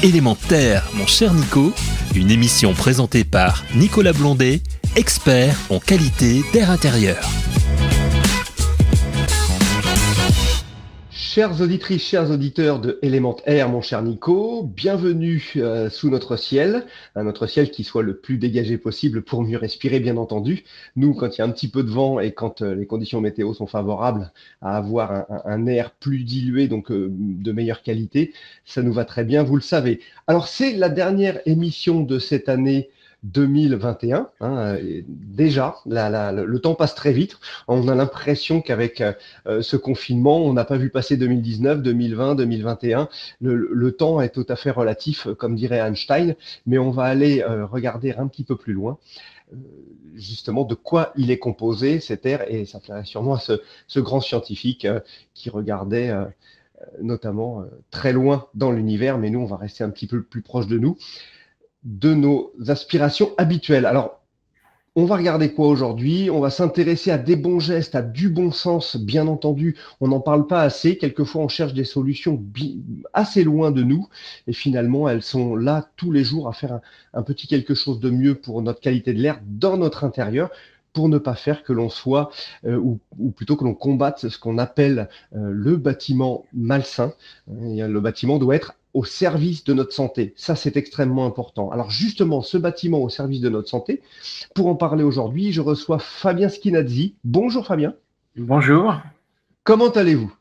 Élémentaire, mon cher Nico, une émission présentée par Nicolas Blondet, expert en qualité d'air intérieur. Chères auditrices, chers auditeurs de Élémentaire, mon cher Nico, bienvenue sous notre ciel, notre ciel qui soit le plus dégagé possible pour mieux respirer, bien entendu. Nous, quand il y a un petit peu de vent et quand les conditions météo sont favorables à avoir un air plus dilué, donc de meilleure qualité, ça nous va très bien, vous le savez. Alors, c'est la dernière émission de cette année 2021, déjà, le temps passe très vite. On a l'impression qu'avec ce confinement, on n'a pas vu passer 2019, 2020, 2021. Le temps est tout à fait relatif, comme dirait Einstein, mais on va aller regarder un petit peu plus loin, justement, de quoi il est composé, cet air, et ça plairait sûrement à ce grand scientifique qui regardait notamment très loin dans l'univers, mais nous, on va rester un petit peu plus proche de nous, de nos aspirations habituelles. Alors, on va regarder quoi aujourd'hui? On va s'intéresser à des bons gestes, à du bon sens, bien entendu. On n'en parle pas assez. Quelquefois, on cherche des solutions assez loin de nous. Et finalement, elles sont là tous les jours à faire un petit quelque chose de mieux pour notre qualité de l'air dans notre intérieur, pour ne pas faire que l'on soit, ou plutôt que l'on combatte ce qu'on appelle le bâtiment malsain. Le bâtiment doit être au service de notre santé. Ça, c'est extrêmement important. Alors justement, ce bâtiment au service de notre santé, pour en parler aujourd'hui, je reçois Fabien Schianazzi. Bonjour Fabien. Bonjour. Comment allez-vous?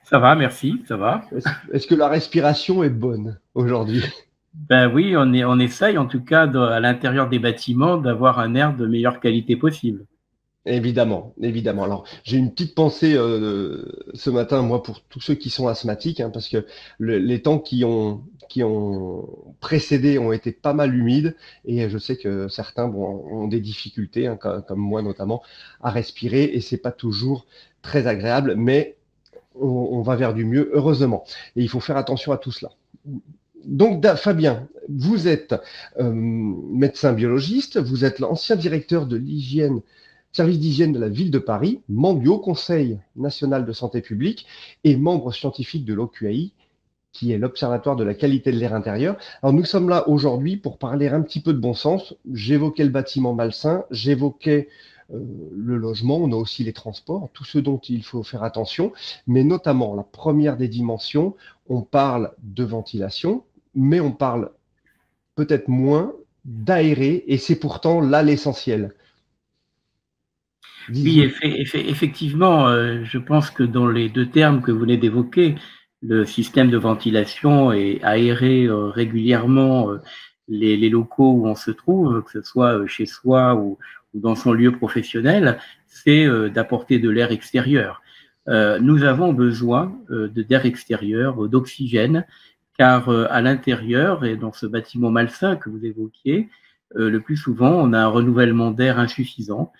Ça va, merci, ça va. Est-ce que la respiration est bonne aujourd'hui? Ben oui, on essaye en tout cas à l'intérieur des bâtiments d'avoir un air de meilleure qualité possible. Évidemment, évidemment. Alors, j'ai une petite pensée ce matin, moi, pour tous ceux qui sont asthmatiques, parce que les temps qui ont précédé ont été pas mal humides, et je sais que certains ont des difficultés, comme moi notamment, à respirer, et c'est pas toujours très agréable, mais on va vers du mieux, heureusement. Et il faut faire attention à tout cela. Donc, Fabien, vous êtes médecin biologiste, vous êtes l'ancien directeur de service d'hygiène de la ville de Paris, membre du Haut Conseil national de santé publique et membre scientifique de l'OQAI, qui est l'Observatoire de la qualité de l'air intérieur. Alors nous sommes là aujourd'hui pour parler un petit peu de bon sens. J'évoquais le bâtiment malsain, j'évoquais le logement, on a aussi les transports, tout ce dont il faut faire attention, mais notamment la première des dimensions, on parle de ventilation, mais on parle peut-être moins d'aérer, et c'est pourtant là l'essentiel. Oui, effectivement, je pense que dans les deux termes que vous venez d'évoquer, le système de ventilation et aérer régulièrement les locaux où on se trouve, que ce soit chez soi ou dans son lieu professionnel, c'est d'apporter de l'air extérieur. Nous avons besoin d'air extérieur, d'oxygène, car à l'intérieur et dans ce bâtiment malsain que vous évoquiez, le plus souvent, on a un renouvellement d'air insuffisant.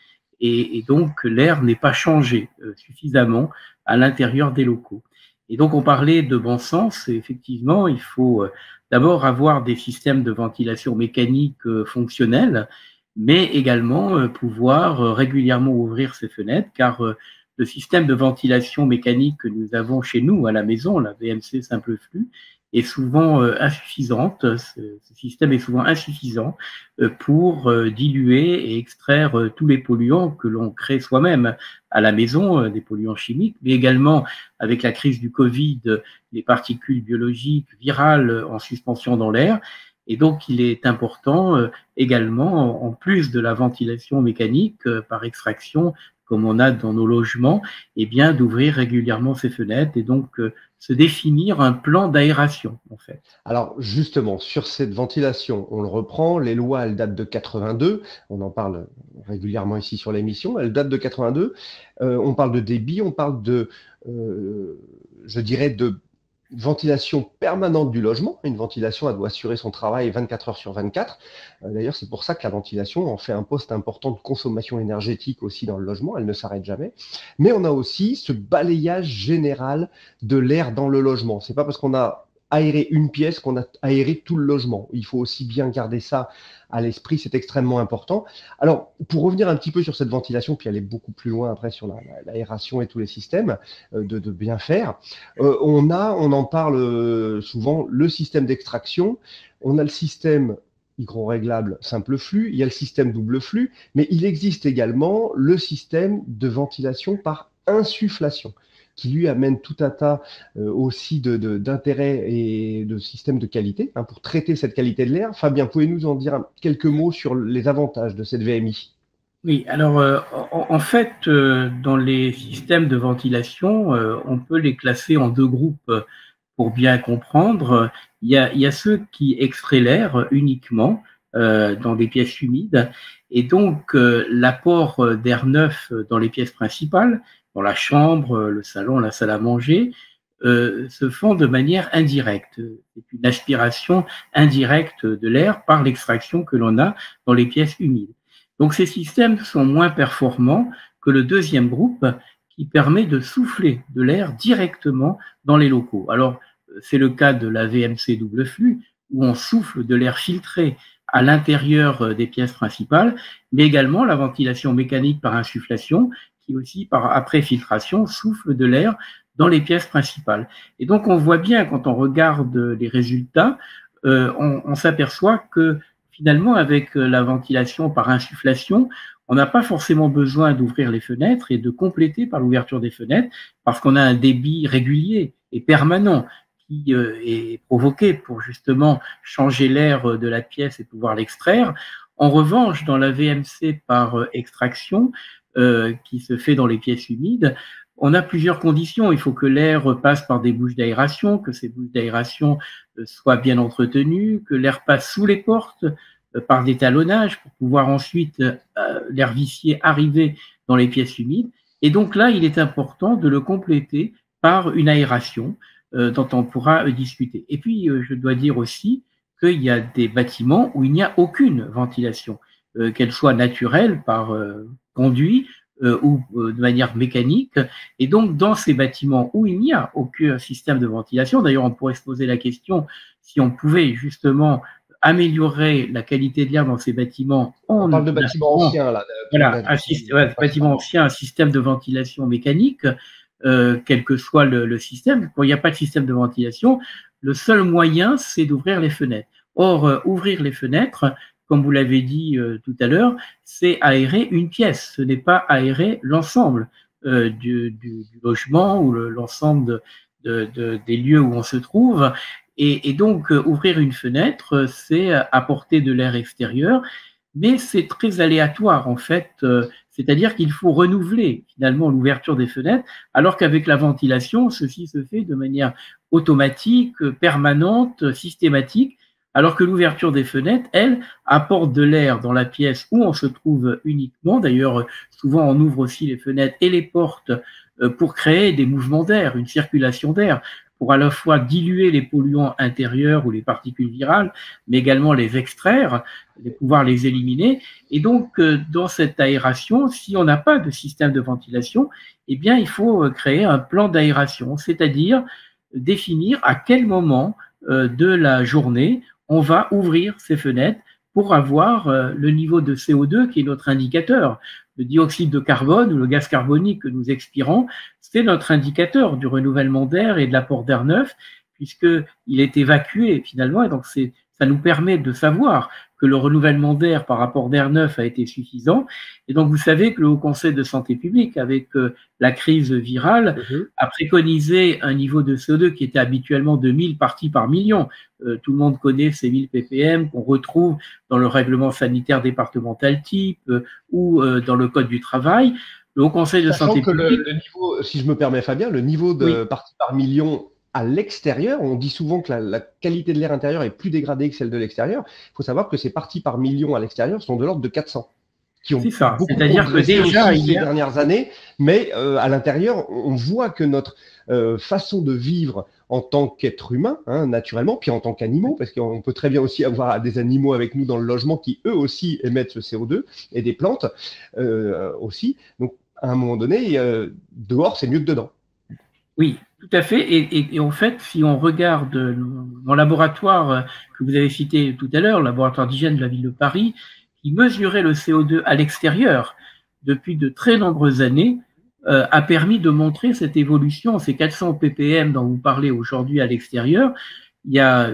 Et donc, l'air n'est pas changé suffisamment à l'intérieur des locaux. Et donc, on parlait de bon sens. Et effectivement, il faut d'abord avoir des systèmes de ventilation mécanique fonctionnels, mais également pouvoir régulièrement ouvrir ses fenêtres, car le système de ventilation mécanique que nous avons chez nous à la maison, la VMC simple flux, est souvent insuffisante. Ce système est souvent insuffisant pour diluer et extraire tous les polluants que l'on crée soi-même à la maison, des polluants chimiques, mais également avec la crise du Covid, les particules biologiques virales en suspension dans l'air. Et donc, il est important également, en plus de la ventilation mécanique par extraction, comme on a dans nos logements, eh bien, d'ouvrir régulièrement ses fenêtres et donc se définir un plan d'aération, en fait. Alors, justement, sur cette ventilation, on le reprend, les lois, elles datent de 82, on en parle régulièrement ici sur l'émission, elles datent de 82, on parle de débit, on parle de, je dirais, de ventilation permanente du logement. Une ventilation, elle doit assurer son travail 24 heures sur 24. D'ailleurs, c'est pour ça que la ventilation en fait un poste important de consommation énergétique aussi dans le logement. Elle ne s'arrête jamais. Mais on a aussi ce balayage général de l'air dans le logement. C'est pas parce qu'on a aérer une pièce qu'on a aéré tout le logement. Il faut aussi bien garder ça à l'esprit, c'est extrêmement important. Alors, pour revenir un petit peu sur cette ventilation, puis aller beaucoup plus loin après sur l'aération et tous les systèmes de bien faire, on en parle souvent, le système d'extraction, on a le système micro-réglable simple flux, il y a le système double flux, mais il existe également le système de ventilation par insufflation, qui lui amène tout un tas aussi d'intérêts et de systèmes de qualité pour traiter cette qualité de l'air. Fabien, pouvez-nous en dire quelques mots sur les avantages de cette VMI? Oui, alors en fait, dans les systèmes de ventilation, on peut les classer en deux groupes pour bien comprendre. Il y a ceux qui extraient l'air uniquement dans des pièces humides, et donc l'apport d'air neuf dans les pièces principales, dans la chambre, le salon, la salle à manger, se font de manière indirecte. C'est une aspiration indirecte de l'air par l'extraction que l'on a dans les pièces humides. Donc ces systèmes sont moins performants que le deuxième groupe qui permet de souffler de l'air directement dans les locaux. Alors c'est le cas de la VMC double flux où on souffle de l'air filtré à l'intérieur des pièces principales, mais également la ventilation mécanique par insufflation qui aussi après filtration souffle de l'air dans les pièces principales. Et donc on voit bien quand on regarde les résultats, on s'aperçoit que finalement, avec la ventilation par insufflation, on n'a pas forcément besoin d'ouvrir les fenêtres et de compléter par l'ouverture des fenêtres parce qu'on a un débit régulier et permanent qui est provoqué pour justement changer l'air de la pièce et pouvoir l'extraire. En revanche, dans la VMC par extraction, qui se fait dans les pièces humides, on a plusieurs conditions. Il faut que l'air passe par des bouches d'aération, que ces bouches d'aération soient bien entretenues, que l'air passe sous les portes par d'étalonnage pour pouvoir ensuite l'air vicié arriver dans les pièces humides. Et donc là, il est important de le compléter par une aération dont on pourra discuter. Et puis, je dois dire aussi qu'il y a des bâtiments où il n'y a aucune ventilation, qu'elle soit naturelle par conduit, ou de manière mécanique. Et donc, dans ces bâtiments où il n'y a aucun système de ventilation, d'ailleurs, on pourrait se poser la question si on pouvait justement améliorer la qualité de l'air dans ces bâtiments. On parle de bâtiments anciens, là. Voilà, bâtiments anciens, un système de ventilation mécanique, quel que soit le système. Quand il n'y a pas de système de ventilation, le seul moyen, c'est d'ouvrir les fenêtres. Or, ouvrir les fenêtres, comme vous l'avez dit tout à l'heure, c'est aérer une pièce, ce n'est pas aérer l'ensemble du logement ou l'ensemble des lieux où on se trouve. Et donc, ouvrir une fenêtre, c'est apporter de l'air extérieur, mais c'est très aléatoire en fait, c'est-à-dire qu'il faut renouveler finalement l'ouverture des fenêtres, alors qu'avec la ventilation, ceci se fait de manière automatique, permanente, systématique, alors que l'ouverture des fenêtres, elle, apporte de l'air dans la pièce où on se trouve uniquement. D'ailleurs, souvent on ouvre aussi les fenêtres et les portes pour créer des mouvements d'air, une circulation d'air, pour à la fois diluer les polluants intérieurs ou les particules virales, mais également les extraire, pouvoir les éliminer. Et donc, dans cette aération, si on n'a pas de système de ventilation, eh bien, il faut créer un plan d'aération, c'est-à-dire définir à quel moment de la journée on va ouvrir ces fenêtres pour avoir le niveau de CO2 qui est notre indicateur. Le dioxyde de carbone ou le gaz carbonique que nous expirons, c'est notre indicateur du renouvellement d'air et de l'apport d'air neuf, puisqu'il est évacué finalement, et donc ça nous permet de savoir que le renouvellement d'air par rapport d'air neuf a été suffisant. Et donc vous savez que le Haut Conseil de santé publique, avec la crise virale, a préconisé un niveau de CO2 qui était habituellement de 1000 parties par million. Tout le monde connaît ces 1000 ppm qu'on retrouve dans le règlement sanitaire départemental type ou dans le Code du travail. Le Haut Conseil de santé publique… Le niveau, si je me permets Fabien, le niveau de parties par million à l'extérieur, on dit souvent que la qualité de l'air intérieur est plus dégradée que celle de l'extérieur. Il faut savoir que ces parties par million à l'extérieur sont de l'ordre de 400, qui ont beaucoup progressé déjà ces dernières années, mais à l'intérieur, on voit que notre façon de vivre en tant qu'être humain, naturellement, puis en tant qu'animaux, parce qu'on peut très bien aussi avoir des animaux avec nous dans le logement qui eux aussi émettent ce CO2, et des plantes aussi. Donc à un moment donné, dehors, c'est mieux que dedans. Oui, Tout à fait. Et en fait, si on regarde mon laboratoire que vous avez cité tout à l'heure, le laboratoire d'hygiène de la ville de Paris, qui mesurait le CO2 à l'extérieur depuis de très nombreuses années, a permis de montrer cette évolution, ces 400 ppm dont vous parlez aujourd'hui à l'extérieur. Il y a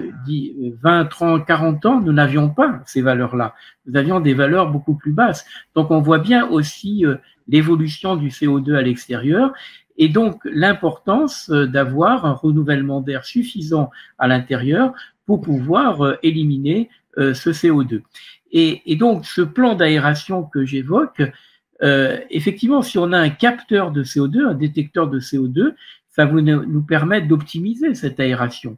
20, 30, 40 ans, nous n'avions pas ces valeurs-là. Nous avions des valeurs beaucoup plus basses. Donc, on voit bien aussi l'évolution du CO2 à l'extérieur et donc l'importance d'avoir un renouvellement d'air suffisant à l'intérieur pour pouvoir éliminer ce CO2. Et donc, ce plan d'aération que j'évoque, effectivement, si on a un capteur de CO2, un détecteur de CO2, ça va nous permettre d'optimiser cette aération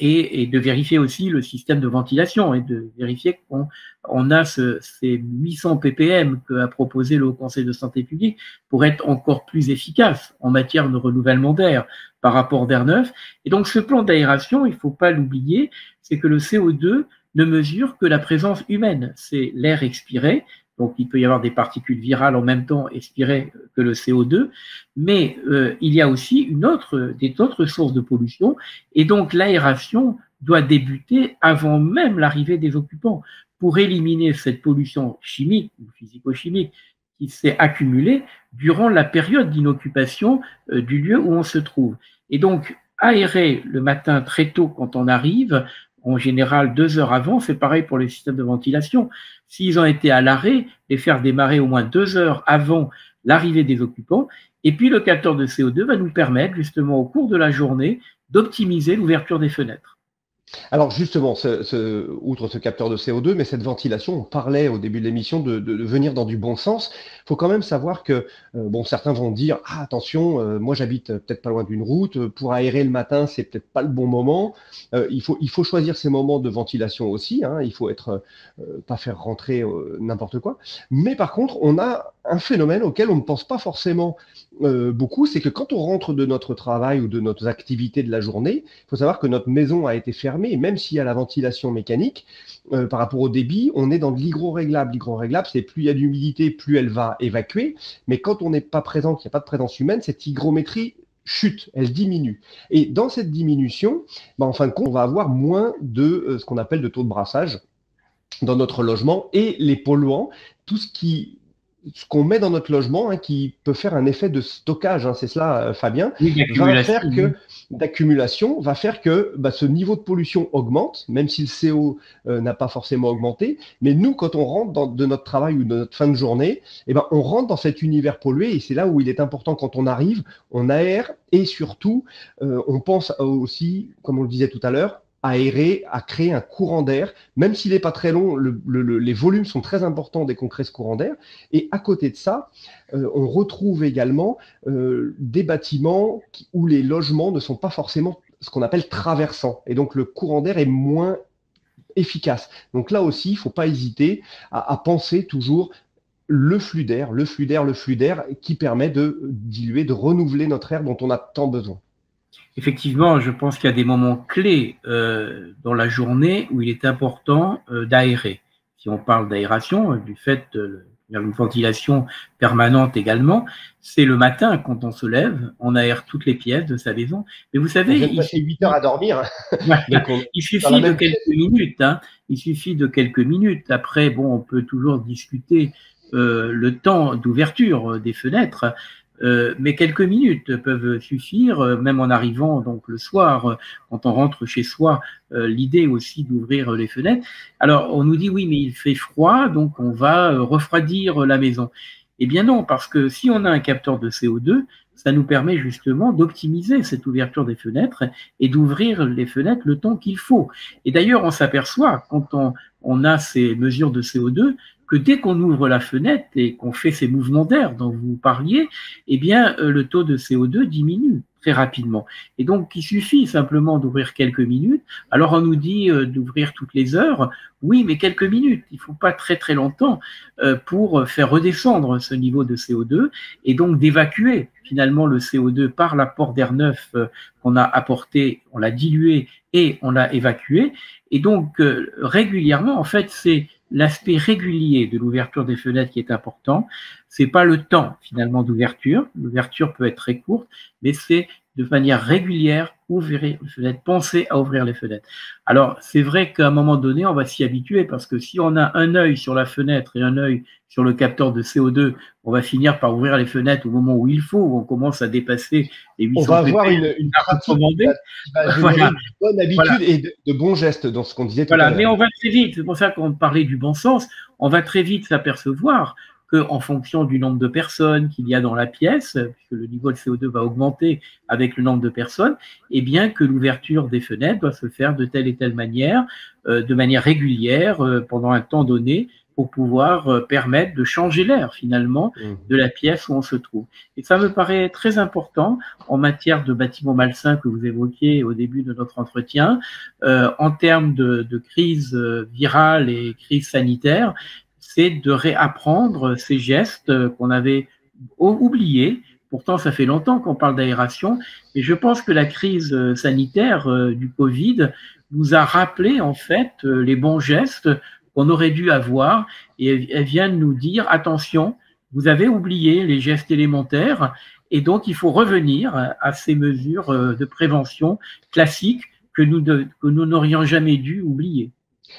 et de vérifier aussi le système de ventilation et de vérifier qu'on a ces 800 ppm qu'a proposé le Haut Conseil de santé publique pour être encore plus efficace en matière de renouvellement d'air par rapport d'air neuf. Et donc, ce plan d'aération, il ne faut pas l'oublier, c'est que le CO2 ne mesure que la présence humaine, c'est l'air expiré. Donc, il peut y avoir des particules virales en même temps expirées que le CO2, mais il y a aussi d'autres sources de pollution, et donc l'aération doit débuter avant même l'arrivée des occupants pour éliminer cette pollution chimique ou physico-chimique qui s'est accumulée durant la période d'inoccupation du lieu où on se trouve. Et donc, aérer le matin très tôt quand on arrive, en général 2 heures avant, c'est pareil pour les systèmes de ventilation. S'ils ont été à l'arrêt, les faire démarrer au moins 2 heures avant l'arrivée des occupants. Et puis le capteur de CO2 va nous permettre justement au cours de la journée d'optimiser l'ouverture des fenêtres. Alors justement, outre ce capteur de CO2, mais cette ventilation, on parlait au début de l'émission de venir dans du bon sens. Il faut quand même savoir que, bon, certains vont dire, ah attention, moi j'habite peut-être pas loin d'une route, pour aérer le matin, c'est peut-être pas le bon moment. Il faut choisir ces moments de ventilation aussi, hein, il faut pas faire rentrer n'importe quoi. Mais par contre, on a un phénomène auquel on ne pense pas forcément beaucoup, c'est que quand on rentre de notre travail ou de notre activité de la journée, il faut savoir que notre maison a été fermée, et même s'il y a la ventilation mécanique, par rapport au débit, on est dans de l'hygroréglable. L'hygroréglable, c'est plus il y a d'humidité, plus elle va évacuer, mais quand on n'est pas présent, qu'il n'y a pas de présence humaine, cette hygrométrie chute, elle diminue. Et dans cette diminution, en fin de compte, on va avoir moins de ce qu'on appelle de taux de brassage dans notre logement, et les polluants, tout ce qu'on met dans notre logement, hein, qui peut faire un effet de stockage, hein, c'est cela, Fabien, d'accumulation, va faire que ce niveau de pollution augmente, même si le CO n'a pas forcément augmenté. Mais nous, quand on rentre de notre travail ou de notre fin de journée, on rentre dans cet univers pollué, et c'est là où il est important, quand on arrive, on aère, et surtout, on pense aussi, comme on le disait tout à l'heure, aérer, à créer un courant d'air, même s'il n'est pas très long, les volumes sont très importants dès qu'on crée ce courant d'air. Et à côté de ça, on retrouve également des bâtiments où les logements ne sont pas forcément ce qu'on appelle traversants. Et donc le courant d'air est moins efficace. Donc là aussi, il ne faut pas hésiter à penser toujours le flux d'air qui permet de diluer, de renouveler notre air dont on a tant besoin. Effectivement, je pense qu'il y a des moments clés dans la journée où il est important d'aérer. Si on parle d'aération, du fait d'une ventilation permanente également, c'est le matin quand on se lève, on aère toutes les pièces de sa maison. Mais vous savez, il passer 8 heures à dormir. Il suffit de quelques minutes. Hein. Il suffit de quelques minutes. Après, bon, on peut toujours discuter le temps d'ouverture des fenêtres. Mais quelques minutes peuvent suffire, même en arrivant donc le soir, quand on rentre chez soi, l'idée aussi d'ouvrir les fenêtres. Alors on nous dit oui, mais il fait froid, donc on va refroidir la maison. Eh bien non, parce que si on a un capteur de CO2, ça nous permet justement d'optimiser cette ouverture des fenêtres et d'ouvrir les fenêtres le temps qu'il faut. Et d'ailleurs, on s'aperçoit, quand on a ces mesures de CO2, que dès qu'on ouvre la fenêtre et qu'on fait ces mouvements d'air dont vous parliez, eh bien, le taux de CO2 diminue très rapidement. Et donc, il suffit simplement d'ouvrir quelques minutes. Alors, on nous dit d'ouvrir toutes les heures. Oui, mais quelques minutes. Il ne faut pas très, très longtemps pour faire redescendre ce niveau de CO2 et donc d'évacuer finalement le CO2 par l'apport d'air neuf qu'on a apporté, on l'a dilué et on l'a évacué. Et donc, régulièrement, en fait, c'est l'aspect régulier de l'ouverture des fenêtres qui est important. C'est pas le temps finalement d'ouverture. L'ouverture peut être très courte, mais c'est de manière régulière, ouvrir les fenêtres, penser à ouvrir les fenêtres. Alors, c'est vrai qu'à un moment donné, on va s'y habituer parce que si on a un œil sur la fenêtre et un œil sur le capteur de CO2, on va finir par ouvrir les fenêtres au moment où il faut, où on commence à dépasser les 800 On va avoir une pratique qui va générer une bonne habitude et de bons gestes dans ce qu'on disait tout à l'heure. Mais on va très vite, c'est pour ça qu'on parlait du bon sens, on va très vite s'apercevoir qu'en fonction du nombre de personnes qu'il y a dans la pièce, puisque le niveau de CO2 va augmenter avec le nombre de personnes, et bien que l'ouverture des fenêtres doit se faire de telle et telle manière, de manière régulière, pendant un temps donné, pour pouvoir permettre de changer l'air finalement de la pièce où on se trouve. Et ça me paraît très important en matière de bâtiments malsains que vous évoquiez au début de notre entretien, en termes de crise virale et crise sanitaire, c'est de réapprendre ces gestes qu'on avait oubliés. Pourtant, ça fait longtemps qu'on parle d'aération. Et je pense que la crise sanitaire du Covid nous a rappelé en fait les bons gestes qu'on aurait dû avoir. Et elle vient de nous dire, attention, vous avez oublié les gestes élémentaires. Et donc, il faut revenir à ces mesures de prévention classiques que nous n'aurions jamais dû oublier.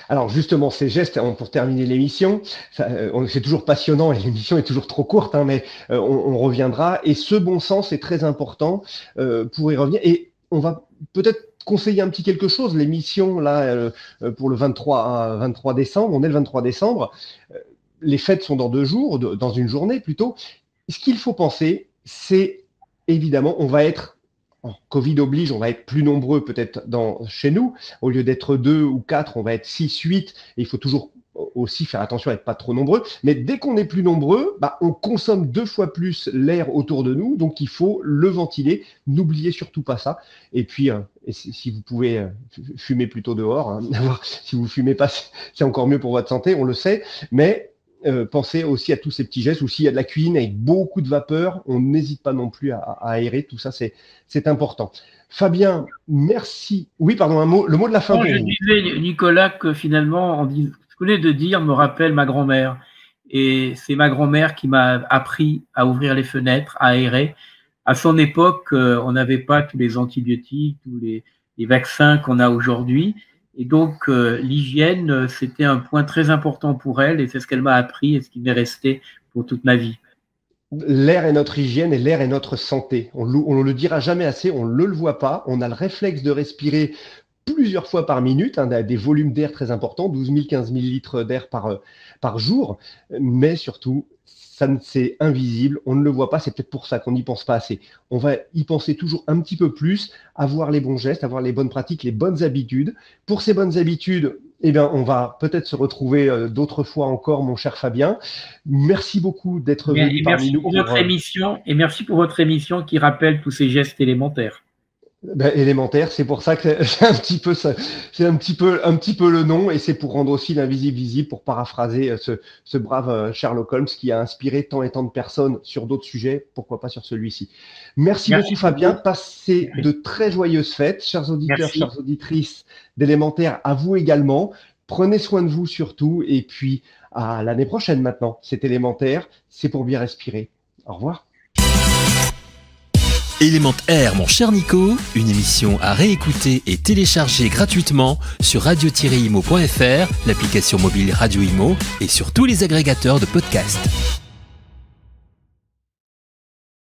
Alors justement, ces gestes, pour terminer l'émission, c'est toujours passionnant et l'émission est toujours trop courte, mais on reviendra. Et ce bon sens est très important pour y revenir. Et on va peut-être conseiller un petit quelque chose. L'émission, là, pour le 23 décembre, on est le 23 décembre. Les fêtes sont dans 2 jours, dans une journée plutôt. Ce qu'il faut penser, c'est évidemment, on va être Covid oblige, on va être plus nombreux peut-être chez nous. Au lieu d'être 2 ou 4, on va être 6, 8. Et il faut toujours aussi faire attention à être pas trop nombreux. Mais dès qu'on est plus nombreux, on consomme 2 fois plus l'air autour de nous. Donc, il faut le ventiler. N'oubliez surtout pas ça. Et puis, si vous pouvez fumer plutôt dehors, si vous fumez pas, c'est encore mieux pour votre santé, on le sait. Mais pensez aussi à tous ces petits gestes, ou s'il y a de la cuisine avec beaucoup de vapeur, on n'hésite pas non plus à aérer, tout ça c'est important. Fabien, merci. Oui, pardon, le mot de la fin. Je disais, Nicolas, que finalement, ce que vous venez de dire me rappelle ma grand-mère. Et c'est ma grand-mère qui m'a appris à ouvrir les fenêtres, à aérer. À son époque, on n'avait pas tous les antibiotiques, tous les vaccins qu'on a aujourd'hui. Et donc, l'hygiène, c'était un point très important pour elle et c'est ce qu'elle m'a appris et ce qui m'est resté pour toute ma vie. L'air est notre hygiène et l'air est notre santé. On ne le dira jamais assez, on ne le voit pas. On a le réflexe de respirer plusieurs fois par minute, des volumes d'air très importants, 12 000, 15 000 litres d'air par jour. Mais surtout, c'est invisible, on ne le voit pas, c'est peut-être pour ça qu'on n'y pense pas assez. On va y penser toujours un petit peu plus, avoir les bons gestes, avoir les bonnes pratiques, les bonnes habitudes. Pour ces bonnes habitudes, on va peut-être se retrouver d'autres fois encore, mon cher Fabien. Merci beaucoup d'être venu parmi nous. Merci pour votre émission qui rappelle tous ces gestes élémentaires. Élémentaire, c'est pour ça que c'est un petit peu le nom, et c'est pour rendre aussi l'invisible visible, pour paraphraser ce brave Sherlock Holmes qui a inspiré tant et tant de personnes sur d'autres sujets, pourquoi pas sur celui-ci. Merci beaucoup Fabien, passez de très joyeuses fêtes, chers auditeurs, chères auditrices d'Élémentaire, à vous également. Prenez soin de vous surtout, et puis à l'année prochaine maintenant. C'est Élémentaire, c'est pour bien respirer. Au revoir. Élémentaire, mon cher Nico, une émission à réécouter et télécharger gratuitement sur radio-imo.fr, l'application mobile Radio Imo et sur tous les agrégateurs de podcasts.